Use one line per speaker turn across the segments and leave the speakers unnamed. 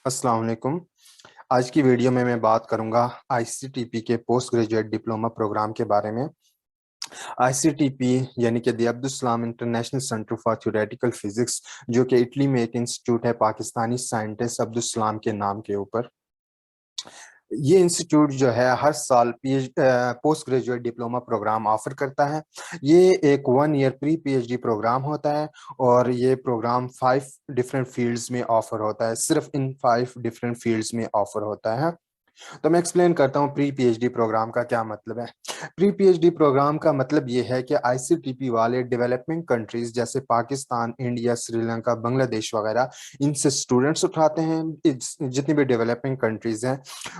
अस्सलाम वालेकुम। आज की वीडियो में मैं बात करूंगा आईसीटीपी के पोस्ट ग्रेजुएट डिप्लोमा प्रोग्राम के बारे में। आईसीटीपी यानी कि दी Abdul Salam international centre for theoretical physics, जो कि इटली में एक इंस्टीट्यूट है पाकिस्तानी साइंटिस्ट अब्दुल सलाम के नाम के ऊपर। ये इंस्टीट्यूट जो है हर साल post graduate diploma programme offer करता है। ये एक 1 ईयर प्री पीएचडी प्रोग्राम होता है और ये प्रोग्राम 5 डिफरेंट फील्ड्स में ऑफर होता है। सिर्फ इन 5 डिफरेंट फील्ड्स में ऑफर होता है। तो मैं एक्सप्लेन करता हूँ प्री पीएचडी प्रोग्राम का क्या मतलब है। प्री पीएचडी प्रोग्राम का मतलब ये है कि आईसीटीपी वाले डेवलपिंग कंट्रीज जैसे पाकिस्तान, इंडिया, श्रीलंका, बांग्लादेश वगैरह, इनसे स्टूडेंट्स उठाते हैं। जितनी भी डेवलपिंग कंट्रीज हैं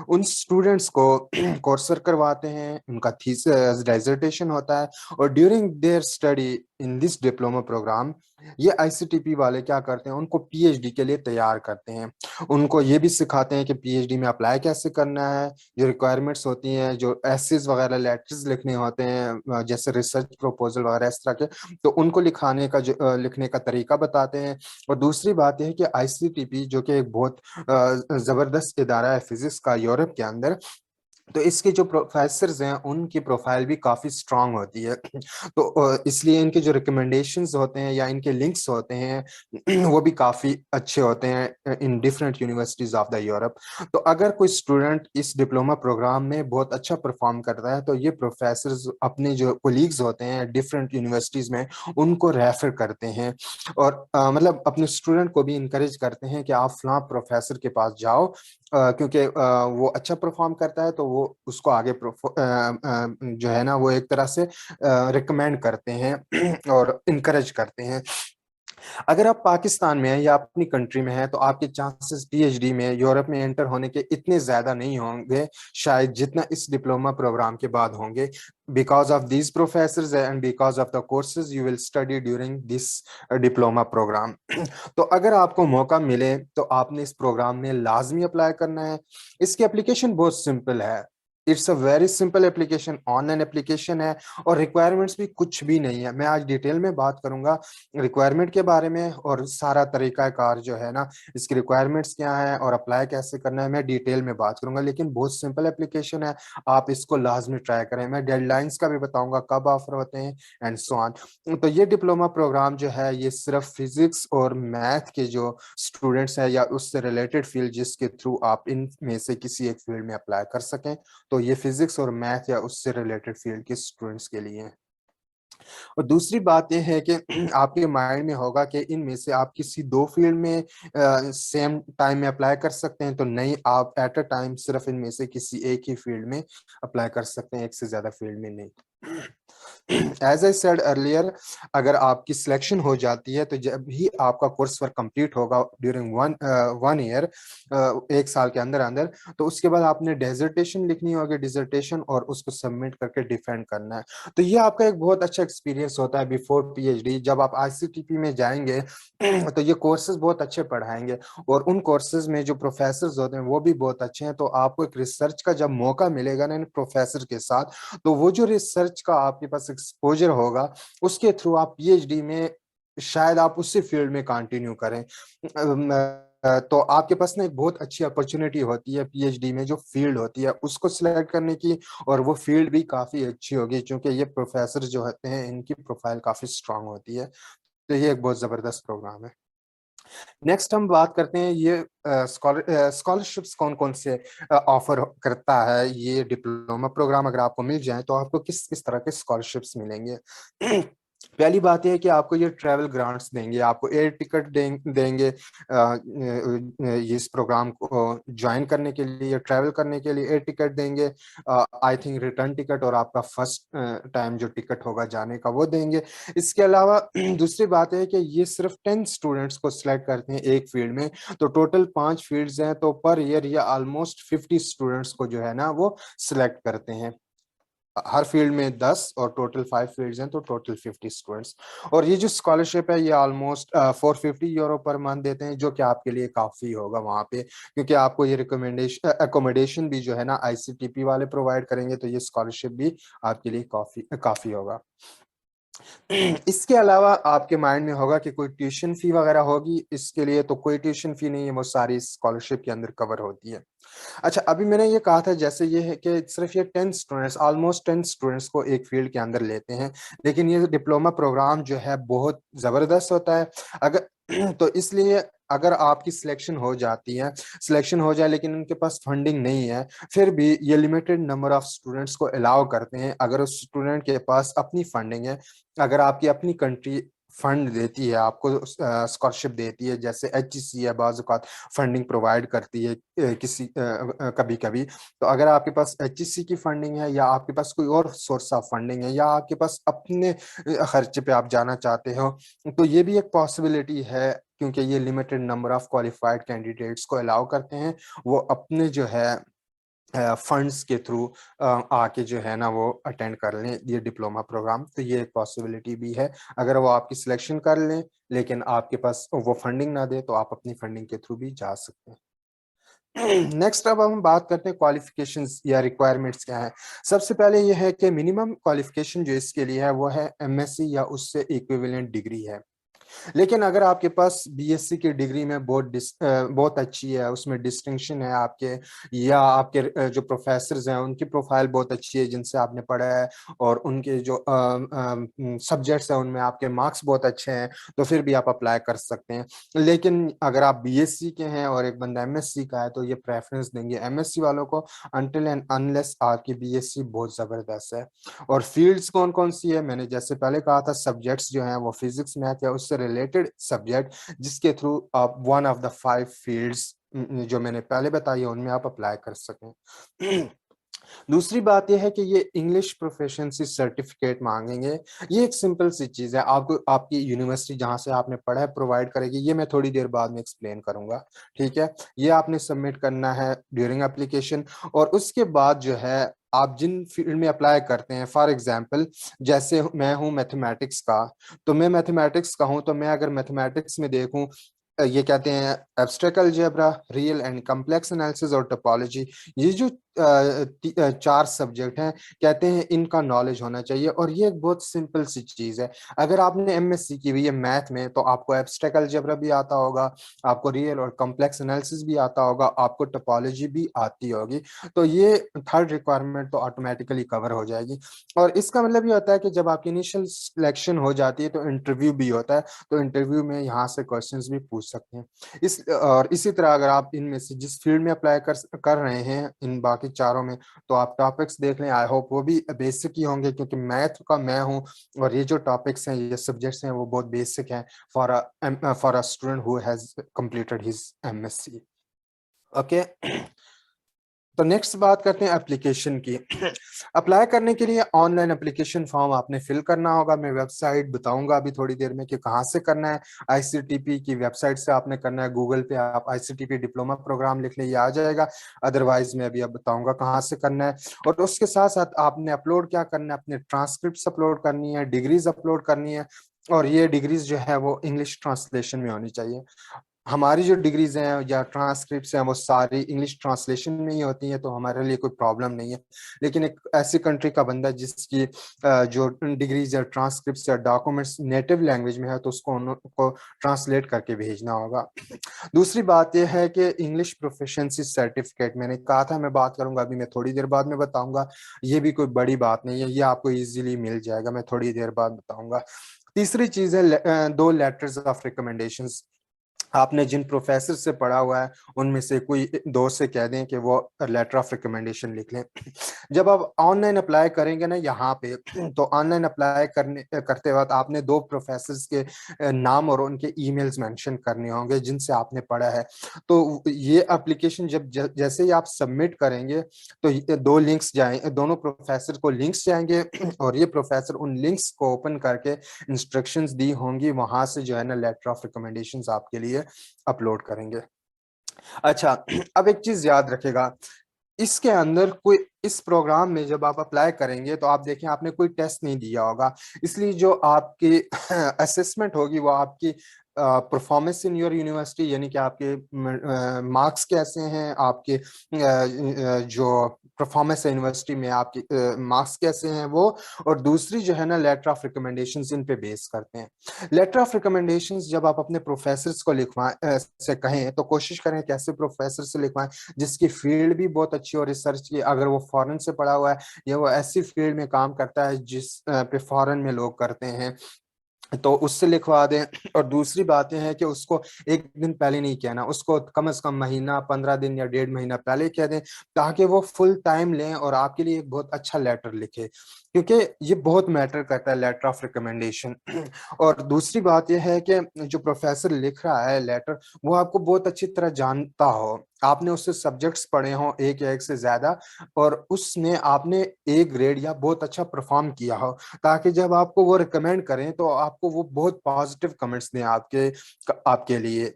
उन स्टूडेंट्स को कोर्सर करवाते हैं, उनका थीसिस डिसर्टेशन होता है और during their study in this diploma programme ये आईसीटीपी वाले क्या करते हैं, उनको पीएचडी के लिए तैयार करते हैं। उनको ये भी सिखाते हैं कि पीएचडी में अप्लाई कैसे करना है, जो रिक्वायरमेंट्स होती हैं, जो एसेस वगैरह लेटर्स लिखने होते हैं, जैसे रिसर्च प्रपोजल वगैरह इस तरह के, तो उनको लिखने का तरीका बताते हैं। और दूसरी बात यह है कि आईसीटीपी जो कि एक बहुत जबरदस्त इदारा है फिजिक्स का यूरोप के अंदर, तो इसके जो प्रोफेसर्स हैं उनकी प्रोफाइल भी काफी स्ट्रांग होती है। तो इसलिए इनके जो रिकमेंडेशंस होते हैं या इनके लिंक्स होते हैं वो भी काफी अच्छे होते हैं in different universities of the Europe. तो अगर कोई स्टूडेंट इस डिप्लोमा प्रोग्राम में बहुत अच्छा परफॉर्म करता है तो ये प्रोफेसर्स अपने जो कोलीग्स होते हैं डिफरेंट यूनिवर्सिटीज में उनको रेफर करते हैं और मतलब अपने स्टूडेंट को भी इंकरेज करते हैं कि आप फलां प्रोफेसर के पास जाओ, क्योंकि वो अच्छा परफॉर्म करता है तो वो उसको आगे जो है ना वो एक तरह से रिकमेंड करते हैं और इनकरेज करते हैं। अगर आप पाकिस्तान में हैं या अपनी कंट्री में हैं तो आपके चांसेस पीएचडी में यूरोप में एंटर होने के इतने ज्यादा नहीं होंगे शायद जितना इस डिप्लोमा प्रोग्राम के बाद होंगे, because of these professors and because of the courses you will study during this diploma programme. तो अगर आपको मौका मिले तो आपने इस प्रोग्राम में लाजमी अप्लाई करना है। इसकी एप्लीकेशन बहुत सिंपल है। It's a very simple application, online application है और रिक्वायरमेंट्स भी कुछ भी नहीं है। मैं आज डिटेल में बात करूंगा रिक्वायरमेंट के बारे में और सारा तरीका कार जो है ना इसकी रिक्वायरमेंट्स क्या है और अप्लाई कैसे करना है मैं डिटेल में बात करूंगा। लेकिन बहुत सिंपल एप्लीकेशन है, आप इसको लाजमी ट्राई करें। मैं डेडलाइंस का भी बताऊंगा कब ऑफर होते हैं एंड सो ऑन। तो ये डिप्लोमा प्रोग्राम जो है ये सिर्फ फिजिक्स और मैथ के जो स्टूडेंट्स हैं या उससे रिलेटेड फील्ड जिसके थ्रू आप इनमें से किसी एक फील्ड में अप्लाई कर सकें, तो ये फिजिक्स और मैथ या उससे रिलेटेड फील्ड के स्टूडेंट्स के लिए है। और दूसरी बात यह है कि आपके माइंड में होगा कि इनमें से आप किसी दो फील्ड में सेम टाइम में अप्लाई कर सकते हैं, तो नहीं, आप एट अ टाइम सिर्फ इनमें से किसी एक ही फील्ड में अप्लाई कर सकते हैं, एक से ज्यादा फील्ड में नहीं। एज आई सेड अर्लियर, अगर आपकी सिलेक्शन हो जाती है तो जब भी आपका कोर्स वर्क कंप्लीट होगा ड्यूरिंग वन ईयर, 1 साल के अंदर अंदर, तो उसके बाद आपने डेजर्टेशन लिखनी होगी, डिजर्टेशन, और उसको सबमिट करके डिफेंड करना है। तो ये आपका एक बहुत अच्छा एक्सपीरियंस होता है बिफोर पीएचडी। जब आप आईसीटीपी में जाएंगे तो ये कोर्सेज बहुत अच्छे पढ़ाएंगे और उन कोर्सेज में जो प्रोफेसर होते हैं वो भी बहुत अच्छे हैं। तो आपको एक रिसर्च का जब मौका मिलेगा ना इन प्रोफेसर के साथ, तो वो जो रिसर्च का आपके पास एक्सपोजर होगा उसके थ्रू आप पीएचडी में शायद आप उसी फील्ड में कंटिन्यू करें। तो आपके पास ना एक बहुत अच्छी अपॉर्चुनिटी होती है पीएचडी में, जो फील्ड होती है उसको सिलेक्ट करने की, और वो फील्ड भी काफी अच्छी होगी क्योंकि ये प्रोफेसर जो होते हैं इनकी प्रोफाइल काफी स्ट्रांग होती है। तो ये एक बहुत जबरदस्त प्रोग्राम है। नेक्स्ट हम बात करते हैं ये स्कॉलरशिप्स कौन कौन से ऑफर करता है ये डिप्लोमा प्रोग्राम। अगर आपको मिल जाए तो आपको किस किस तरह के स्कॉलरशिप्स मिलेंगे। पहली बात यह है कि आपको ये ट्रैवल ग्रांट्स देंगे, आपको एयर टिकट देंगे ये इस प्रोग्राम को ज्वाइन करने के लिए, ट्रैवल करने के लिए एयर टिकट देंगे, आई थिंक रिटर्न टिकट, और आपका फर्स्ट टाइम जो टिकट होगा जाने का वो देंगे। इसके अलावा दूसरी बात है कि ये सिर्फ 10 स्टूडेंट्स को सिलेक्ट करते हैं एक फील्ड में, तो टोटल 5 फील्ड्स हैं, तो पर ईयर ये ऑलमोस्ट 50 स्टूडेंट्स को जो है ना वो सिलेक्ट करते हैं। हर फील्ड में 10 और टोटल 5 फील्ड्स हैं तो टोटल 50 स्टूडेंट्स। और ये जो स्कॉलरशिप है ये ऑलमोस्ट 450 यूरो पर मंथ देते हैं, जो कि आपके लिए काफी होगा वहां पे, क्योंकि आपको ये रिकमेंडेशन अकोमोडेशन भी जो है ना आईसीटीपी वाले प्रोवाइड करेंगे, तो ये स्कॉलरशिप भी आपके लिए काफी काफी होगा। इसके अलावा आपके माइंड में होगा कि कोई ट्यूशन फी वगैरह होगी इसके लिए, तो कोई ट्यूशन फी नहीं है, वो सारी स्कॉलरशिप के अंदर कवर होती है। अच्छा, अभी मैंने ये कहा था जैसे ये है कि सिर्फ ये 10 स्टूडेंट्स, ऑलमोस्ट 10 स्टूडेंट्स को एक फील्ड के अंदर लेते हैं, लेकिन ये डिप्लोमा प्रोग्राम जो है बहुत जबरदस्त होता है। अगर तो इसलिए अगर आपकी सिलेक्शन हो जाए लेकिन उनके पास फंडिंग नहीं है, फिर भी ये लिमिटेड नंबर ऑफ स्टूडेंट्स को अलाउ करते हैं अगर उस स्टूडेंट के पास अपनी फंडिंग है। अगर आपकी अपनी कंट्री फंड देती है आपको, स्कॉलरशिप देती है, जैसे एचईसी है बाज़ औक़ात फंडिंग प्रोवाइड करती है किसी कभी कभी। तो अगर आपके पास एचईसी की फंडिंग है या आपके पास कोई और सोर्स ऑफ फंडिंग है या आपके पास अपने खर्चे पे आप जाना चाहते हो, तो ये भी एक पॉसिबिलिटी है, क्योंकि ये limited number of qualified candidates को अलाउ करते हैं वो अपने जो है फंड्स के थ्रू आके जो है ना वो अटेंड कर लें ये डिप्लोमा प्रोग्राम। तो ये एक पॉसिबिलिटी भी है, अगर वो आपकी सिलेक्शन कर लें लेकिन आपके पास वो फंडिंग ना दे तो आप अपनी फंडिंग के थ्रू भी जा सकते हैं। नेक्स्ट अब हम बात करते हैं क्वालिफिकेशंस या रिक्वायरमेंट्स क्या है। सबसे पहले ये है कि मिनिमम क्वालिफिकेशन जो इसके लिए है वो है एमएससी या उससे इक्विवेलेंट डिग्री है। लेकिन अगर आपके पास बीएससी की डिग्री में बहुत अच्छी है, उसमें डिस्टिंक्शन है आपके, या आपके जो प्रोफेसर्स हैं उनकी प्रोफाइल बहुत अच्छी है जिनसे आपने पढ़ा है, और उनके जो सब्जेक्ट्स हैं उनमें आपके मार्क्स बहुत अच्छे हैं, तो फिर भी आप अप्लाई कर सकते हैं। लेकिन अगर आप बीएससी के हैं और एक बंदा एमएससी का है तो ये प्रेफरेंस देंगे एमएससी वालों को, अनटिल एंड अनलेस आपकी बीएससी बहुत जबरदस्त है। और फील्ड्स कौन कौन सी है, मैंने जैसे पहले कहा था सब्जेक्ट्स जो हैं वो फिजिक्स मैथ या उससे रिलेटेड सब्जेक्ट, जिसके थ्रू आप वन ऑफ द 5 फील्ड्स जो मैंने पहले बताई है उनमें आप अप्लाई कर सकें। दूसरी बात यह है कि ये इंग्लिश प्रोफिशिएंसी सर्टिफिकेट मांगेंगे। ये एक सिंपल सी चीज है, आपको आपकी यूनिवर्सिटी जहां से आपने पढ़ा है प्रोवाइड करेगी, ये मैं थोड़ी देर बाद में एक्सप्लेन करूंगा। ठीक है, ये आपने सबमिट करना है ड्यूरिंग एप्लीकेशन, और उसके बाद जो है आप जिन फील्ड में अप्लाई करते हैं, फॉर एग्जांपल जैसे मैं हूं मैथमेटिक्स का, तो मैं मैथमेटिक्स का हूं, तो मैं अगर मैथमेटिक्स में देखूं, ये कहते हैं abstract algebra, real and complex analysis और टोपोलॉजी, ये जो 4 सब्जेक्ट हैं, कहते हैं इनका नॉलेज होना चाहिए। और ये एक बहुत सिंपल सी चीज है, अगर आपने एमएससी की हुई है मैथ में तो आपको एब्स्ट्रैक्ट अलजेब्रा भी आता होगा, आपको रियल और कॉम्प्लेक्स एनालिसिस भी आता होगा, आपको टोपोलॉजी भी आती होगी, तो ये थर्ड रिक्वायरमेंट तो ऑटोमेटिकली कवर हो जाएगी। और इसका मतलब ये होता है कि जब आपकी इनिशियल सिलेक्शन हो जाती है तो इंटरव्यू भी होता है, तो इंटरव्यू में यहाँ से क्वेश्चंस भी पूछ सकते हैं। और इसी तरह अगर आप इनमें से जिस फील्ड में अप्लाई कर रहे हैं इन बाकी चारों में, तो आप टॉपिक्स देख लें, आई होप वो भी बेसिक ही होंगे, क्योंकि मैथ का मैं हूं, और ये जो टॉपिक्स हैं, ये सब्जेक्ट्स हैं, वो बहुत बेसिक हैं for a student who has completed his MSc. Okay, तो नेक्स्ट बात करते हैं एप्लीकेशन की। अप्लाई करने के लिए ऑनलाइन एप्लीकेशन फॉर्म आपने फिल करना होगा, मैं वेबसाइट बताऊंगा अभी थोड़ी देर में कि कहाँ से करना है। आईसीटीपी की वेबसाइट से आपने करना है, गूगल पे आप आईसीटीपी डिप्लोमा प्रोग्राम लिख ले, ये आ जाएगा। अदरवाइज मैं अभी अब बताऊंगा कहाँ से करना है। और उसके साथ साथ आपने अपलोड क्या करना है, अपने ट्रांसक्रिप्ट अपलोड करनी है, डिग्रीज अपलोड करनी है, और ये डिग्रीज जो है वो इंग्लिश ट्रांसलेशन में होनी चाहिए। हमारी जो डिग्रीज हैं या ट्रांसक्रिप्ट्स हैं वो सारी इंग्लिश ट्रांसलेशन में ही होती हैं, तो हमारे लिए कोई प्रॉब्लम नहीं है। लेकिन एक ऐसी कंट्री का बंदा जिसकी जो डिग्रीज या ट्रांसक्रिप्ट्स या डॉक्यूमेंट्स नेटिव लैंग्वेज में है, तो उसको उनको ट्रांसलेट करके भेजना होगा। दूसरी बात यह है कि इंग्लिश प्रोफिशिएंसी सर्टिफिकेट, मैंने कहा था मैं बात करूंगा, अभी मैं थोड़ी देर बाद में बताऊंगा। ये भी कोई बड़ी बात नहीं है, ये आपको इजीली मिल जाएगा, मैं थोड़ी देर बाद बताऊंगा। तीसरी चीज है 2 लेटर्स ऑफ रिकमेंडेशंस। आपने जिन प्रोफेसर से पढ़ा हुआ है उनमें से कोई दोस्त से कह दें कि वो लेटर ऑफ रिकमेंडेशन लिख लें। जब आप ऑनलाइन अप्लाई करेंगे ना यहाँ पे, तो ऑनलाइन अप्लाई करते वक्त आपने 2 प्रोफेसर्स के नाम और उनके ईमेल्स मेंशन करने होंगे जिनसे आपने पढ़ा है। तो ये एप्लीकेशन जब जैसे ही आप सबमिट करेंगे, तो ये 2 लिंक्स जाएंगे, दोनों प्रोफेसर को लिंक्स जाएंगे, और ये प्रोफेसर उन लिंक्स को ओपन करके इंस्ट्रक्शंस दी होंगी, वहां से जो है ना लेटर ऑफ रिकमेंडेशंस आपके लिए अपलोड करेंगे। अच्छा, अब एक चीज याद रखेगा, इसके अंदर कोई, इस प्रोग्राम में जब आप अप्लाई करेंगे तो आप देखें आपने कोई टेस्ट नहीं दिया होगा, इसलिए जो आपकी असेसमेंट होगी वो आपकी परफॉर्मेंस इन योर यूनिवर्सिटी, यानी कि आपके मार्क्स कैसे हैं, आपके जो परफॉर्मेंस है यूनिवर्सिटी में, आपके मार्क्स कैसे हैं वो, और दूसरी जो है ना लेटर ऑफ रिकमेंडेशंस, इन पे बेस करते हैं। लेटर ऑफ रिकमेंडेशंस जब आप अपने प्रोफेसर्स को लिखवाएं से कहें तो कोशिश करें कि ऐसे प्रोफेसर से लिखवाएं जिसकी फील्ड भी बहुत अच्छी हो रिसर्च की, अगर वो फॉरेन से पढ़ा हुआ है या वो ऐसी फील्ड में काम करता है जिस पे फॉरेन में लोग करते हैं, तो उससे लिखवा दें। और दूसरी बात यह है कि उसको एक दिन पहले नहीं कहना, उसको कम से कम महीना, 15 दिन या 1.5 महीना पहले कह दें, ताकि वो फुल टाइम लें और आपके लिए एक बहुत अच्छा लेटर लिखे, क्योंकि ये बहुत मैटर करता है लेटर ऑफ रिकमेंडेशन। और दूसरी बात यह है कि जो प्रोफेसर लिख रहा है लेटर, वो आपको बहुत अच्छी तरह जानता हो, आपने उससे सब्जेक्ट्स पढ़े हो एक या एक से ज्यादा, और उसमें आपने ए ग्रेड या बहुत अच्छा परफॉर्म किया हो, ताकि जब आपको वो रिकमेंड करें तो आपको वो बहुत पॉजिटिव कमेंट्स दें आपके लिए।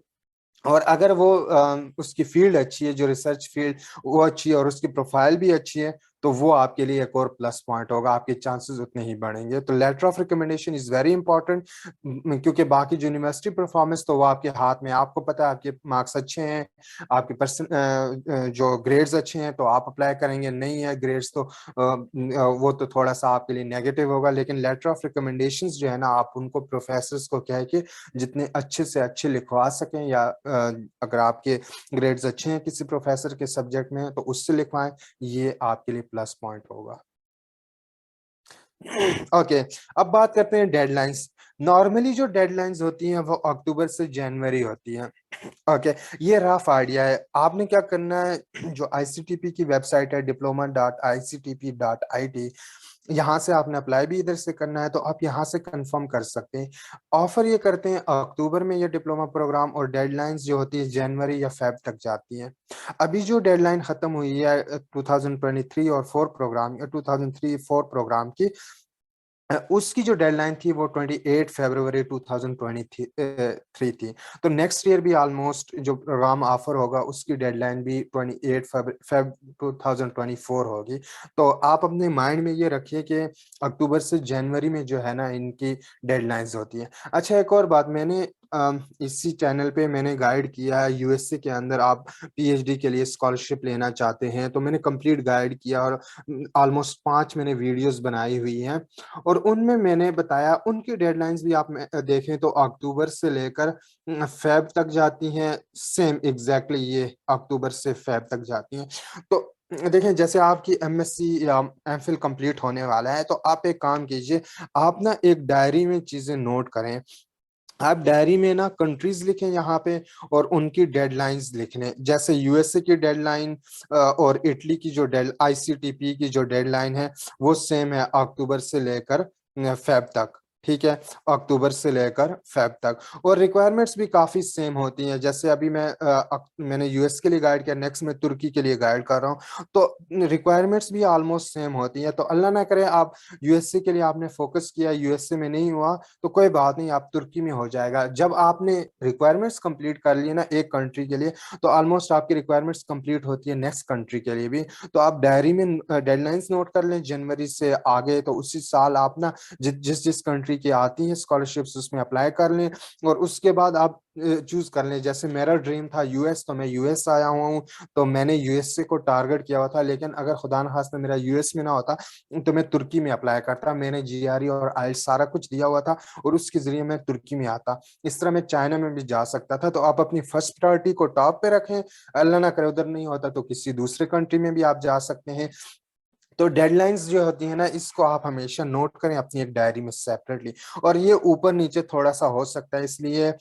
और अगर वो उसकी फील्ड अच्छी है, जो रिसर्च फील्ड वो अच्छी है और उसकी प्रोफाइल भी अच्छी है, तो वो आपके लिए एक और प्लस पॉइंट होगा, आपके चांसेस उतने ही बढ़ेंगे। तो letter of recommendation is very important, क्योंकि बाकी जो यूनिवर्सिटी परफॉर्मेंस तो वो आपके हाथ में, आपको पता है आपके मार्क्स अच्छे हैं, आपके जो ग्रेड्स अच्छे हैं तो आप अप्लाई करेंगे, नहीं है ग्रेड्स तो वो तो थोड़ा सा आपके लिए नेगेटिव होगा। लेकिन लेटर ऑफ रिकमेंडेशंस जो है ना, आप उनको प्रोफेसर्स को कह के जितने अच्छे से अच्छे लिखवा सकें, या अगर आपके ग्रेड्स अच्छे हैं किसी प्रोफेसर के सब्जेक्ट में तो उससे लिखवाएं, ये आपके लिए प्लस पॉइंट होगा। ओके, अब बात करते हैं डेडलाइंस। नॉर्मली जो डेडलाइंस होती हैं वो अक्टूबर से जनवरी होती हैं। ओके, ये रफ आइडिया है। आपने क्या करना है, जो आईसीटीपी की वेबसाइट है diploma.ictp.it, यहाँ से आपने अप्लाई भी इधर से करना है, तो आप यहाँ से कंफर्म कर सकते हैं। ऑफर ये करते हैं अक्टूबर में ये डिप्लोमा प्रोग्राम, और डेडलाइंस जो होती है जनवरी या फेब तक जाती है। अभी जो डेडलाइन खत्म हुई है 2023 और 4 प्रोग्राम या 2003-4 प्रोग्राम की, उसकी जो डेडलाइन थी वो 28 फरवरी 2023 थी। तो नेक्स्ट ईयर भी ऑलमोस्ट जो प्रोग्राम ऑफर होगा उसकी डेडलाइन भी 28 फेब 2024 होगी। तो आप अपने माइंड में ये रखिए कि अक्टूबर से जनवरी में जो है ना इनकी डेडलाइंस होती है। अच्छा, एक और बात, मैंने इसी चैनल पे मैंने गाइड किया है, यूएसए के अंदर आप पीएचडी के लिए स्कॉलरशिप लेना चाहते हैं तो मैंने कंप्लीट गाइड किया, और ऑलमोस्ट 5 मैंने वीडियोस बनाई हुई हैं, और उनमें मैंने बताया उनकी डेडलाइंस भी आप देखें तो अक्टूबर से लेकर फेब तक जाती हैं, सेम एग्जैक्टली ये अक्टूबर से फेब तक जाती हैं। तो देखें, जैसे आपकी एमएससी या एमफिल कंप्लीट होने वाला है, तो आप एक काम कीजिए, आप ना एक डायरी में चीजें नोट करें। आप डायरी में ना कंट्रीज लिखें यहाँ पे, और उनकी डेडलाइंस लिख लें। जैसे यूएसए की डेडलाइन और इटली की जो आईसीटीपी की जो डेडलाइन है वो सेम है, अक्टूबर से लेकर फेब तक। ठीक है, अक्टूबर से लेकर फेब तक। और रिक्वायरमेंट्स भी काफी सेम होती हैं। जैसे अभी मैंने यूएस के लिए गाइड किया, नेक्स्ट मैं तुर्की के लिए गाइड कर रहा हूँ, तो रिक्वायरमेंट्स भी ऑलमोस्ट सेम होती हैं। तो अल्लाह ना करे आप यूएसए के लिए आपने फोकस किया, यूएसए में नहीं हुआ, तो कोई बात नहीं, आप तुर्की में हो जाएगा। जब आपने रिक्वायरमेंट्स कंप्लीट कर लिए ना एक कंट्री के लिए, तो ऑलमोस्ट आपकी रिक्वायरमेंट्स कंप्लीट होती है नेक्स्ट कंट्री के लिए भी। तो आप डायरी में डेडलाइंस नोट कर लें जनवरी से आगे, तो उसी साल आप ना जिस जिस कंट्री की आती हैं स्कॉलरशिप्स उसमें अप्लाई कर लें, और उसके बाद आप चूज कर लें। जैसे मेरा ड्रीम था यूएस, तो मैं यूएस आया हुआ हूँ, तो मैंने यूएसए को टारगेट किया हुआ था। लेकिन अगर खुदा न खास्ता मेरा यूएस में ना होता तो मैं तुर्की में अप्लाई करता। मैंने जीआरई और आइल्स सारा कुछ दिया हुआ था, और उसके जरिए मैं तुर्की में आता। इस तरह मैं चाइना में भी जा सकता था। तो आप अपनी फर्स्ट प्रायोरिटी को टॉप पे रखें, अल्लाह ना करे उधर नहीं होता तो किसी दूसरे कंट्री में भी आप जा सकते हैं। तो डेडलाइंस जो होती है ना, इसको आप हमेशा नोट करें अपनी एक डायरी में सेपरेटली। और ये ऊपर नीचे थोड़ा सा हो सकता है, इसलिए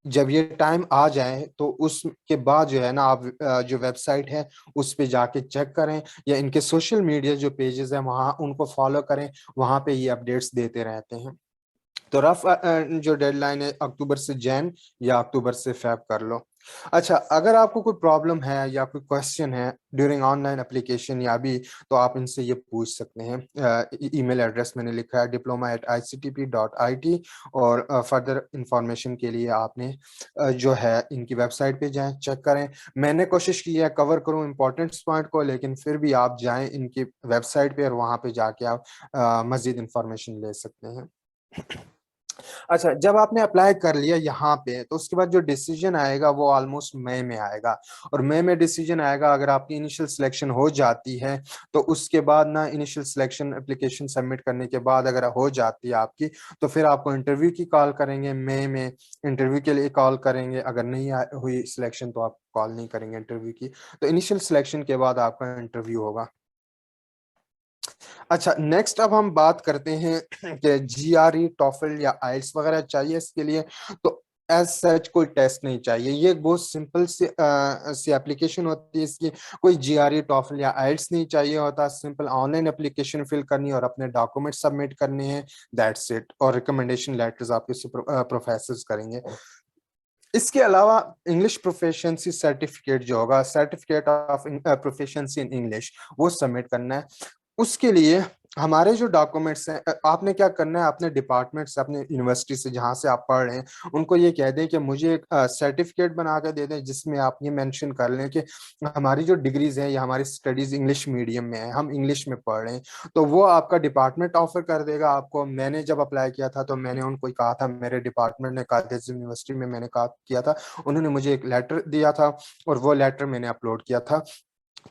जब ये टाइम आ जाए तो उसके बाद जो है ना आप जो वेबसाइट है उस पे जाके चेक करें, या इनके सोशल मीडिया जो पेजेस हैं वहां उनको फॉलो करें, वहां पे ये अपडेट्स देते रहते हैं। तो रफ जो डेडलाइन है अक्टूबर से जैन या अक्टूबर से फेब कर लो। अच्छा, अगर आपको कोई प्रॉब्लम है या कोई क्वेश्चन है ड्यूरिंग ऑनलाइन एप्लीकेशन या अभी, तो आप इनसे ये पूछ सकते हैं। ईमेल एड्रेस मैंने लिखा है diploma@ictp.it, और फर्दर इंफॉर्मेशन के लिए आपने जो है इनकी वेबसाइट पे जाएं, चेक करें। मैंने कोशिश की है कवर करूं इंपॉर्टेंट पॉइंट को, लेकिन फिर भी आप जाएं इनकी वेबसाइट पे और वहां पे जाके आप मजीद इंफॉर्मेशन ले सकते हैं। अच्छा, जब आपने अप्लाई कर लिया यहाँ पे, तो उसके बाद जो डिसीजन आएगा वो ऑलमोस्ट मई में आएगा। और मई में डिसीजन आएगा, अगर आपकी इनिशियल सिलेक्शन हो जाती है तो उसके बाद ना, इनिशियल सिलेक्शन एप्लीकेशन सबमिट करने के बाद अगर हो जाती है आपकी, तो फिर आपको इंटरव्यू की कॉल करेंगे मई में। इंटरव्यू के लिए कॉल करेंगे, अगर नहीं हुई सिलेक्शन तो आप कॉल नहीं करेंगे इंटरव्यू की। तो इनिशियल सिलेक्शन के बाद आपका इंटरव्यू होगा। अच्छा, नेक्स्ट अब हम बात करते हैं कि जीआरई, टॉफल या आइल्स वगैरह चाहिए इसके लिए। तो एज सच कोई टेस्ट नहीं चाहिए, ये एक बहुत सिंपल सी एप्लीकेशन होती है इसकी। कोई जीआरई, टॉफल या आइल्स नहीं चाहिए होता। सिंपल ऑनलाइन एप्लीकेशन फिल करनी है और अपने डॉक्यूमेंट सबमिट करने हैं, दैट्स इट। और रिकमेंडेशन लेटर्स आपके प्रोफेसर करेंगे। इसके अलावा इंग्लिश प्रोफिशिएंसी सर्टिफिकेट जो होगा, certificate of proficiency in English, वो सबमिट करना है। उसके लिए हमारे जो डॉक्यूमेंट्स हैं, आपने क्या करना है, अपने डिपार्टमेंट से, अपने यूनिवर्सिटी से जहां से आप पढ़ रहे हैं, उनको ये कह दें कि मुझे एक सर्टिफिकेट बना कर दे दें, जिसमें आप ये मेंशन कर लें कि हमारी जो डिग्रीज हैं या हमारी स्टडीज इंग्लिश मीडियम में है, हम इंग्लिश में पढ़ रहे हैं। तो वो आपका डिपार्टमेंट ऑफर कर देगा आपको। मैंने जब अप्लाई किया था तो मैंने उनको कहा था, मेरे डिपार्टमेंट ने कागज यूनिवर्सिटी में मैंने कहा किया था, उन्होंने मुझे एक लेटर दिया था और वो लेटर मैंने अपलोड किया था।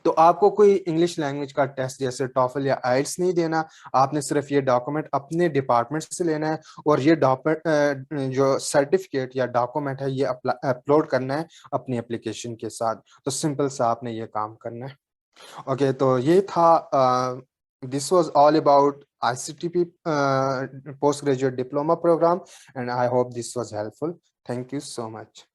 तो आपको कोई इंग्लिश लैंग्वेज का टेस्ट जैसे टॉफल या आइल्स नहीं देना। आपने सिर्फ ये डॉक्यूमेंट अपने डिपार्टमेंट से लेना है, और ये डॉक्यूमेंट, जो सर्टिफिकेट या डॉक्यूमेंट है, ये अपलोड करना है अपनी एप्लीकेशन के साथ। तो सिंपल सा आपने ये काम करना है। ओके, तो ये था, this was all about ICTP post graduate diploma programme, and I hope this was helpful. Thank you so much.